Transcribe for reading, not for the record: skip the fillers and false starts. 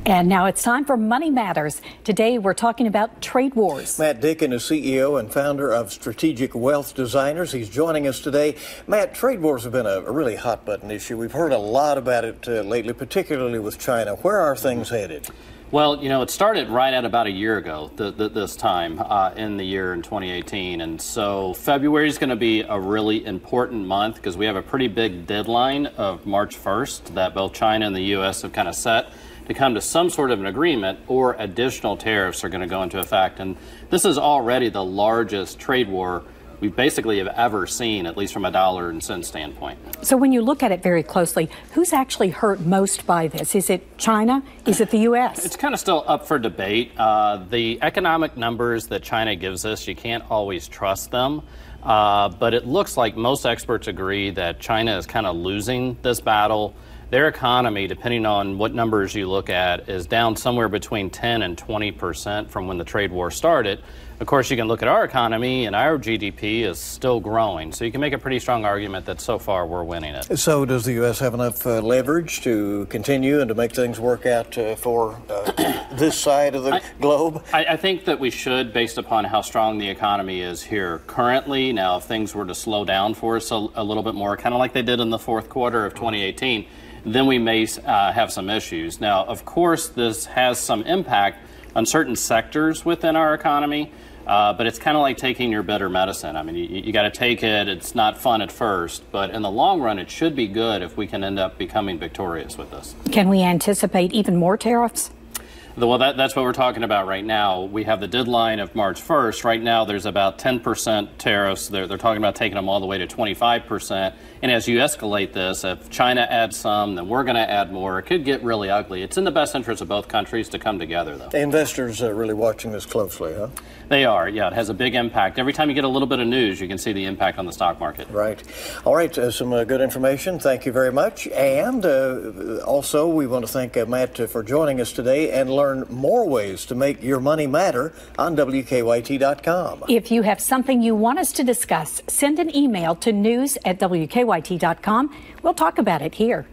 And now it's time for Money Matters. Today we're talking about trade wars. Matt Dicken is CEO and founder of Strategic Wealth Designers. He's joining us today. Matt, trade wars have been a really hot button issue. We've heard a lot about it lately, particularly with China. Where are things headed? Well, it started right at about a year ago, this time in the year in 2018. And so February is going to be a really important month because we have a pretty big deadline of March 1st that both China and the U.S. have kind of set to come to some sort of an agreement, or additional tariffs are going to go into effect. And this is already the largest trade war we basically have ever seen, at least from a dollar and cent standpoint. So when you look at it very closely, who's actually hurt most by this? Is it China? Is it the U.S.? It's kind of still up for debate. The economic numbers that China gives us, you can't always trust them. But it looks like most experts agree that China is kind of losing this battle. Their economy, depending on what numbers you look at, is down somewhere between 10 and 20% from when the trade war started. Of course, you can look at our economy, and our GDP is still growing. So you can make a pretty strong argument that so far we're winning it. So does the U.S. have enough leverage to continue and to make things work out for this side of the globe? I think that we should, based upon how strong the economy is here currently. Now, if things were to slow down for us a little bit more, kind of like they did in the fourth quarter of 2018, then we may have some issues. Now, of course, this has some impact on certain sectors within our economy, but it's kind of like taking your bitter medicine. I mean, you got to take it. It's not fun at first, but in the long run, it should be good if we can end up becoming victorious with this. Can we anticipate even more tariffs? Well, that's what we're talking about right now. We have the deadline of March 1st. Right now, there's about 10% tariffs. They're talking about taking them all the way to 25%. And as you escalate this, if China adds some, then we're going to add more. It could get really ugly. It's in the best interest of both countries to come together, though. Investors are really watching this closely, huh? They are, yeah. It has a big impact. Every time you get a little bit of news, you can see the impact on the stock market. Right. All right, some good information. Thank you very much. And also, we want to thank Matt for joining us today and learn more ways to make your money matter on WKYT.com. If you have something you want us to discuss, send an email to news@WKYT.com. We'll talk about it here.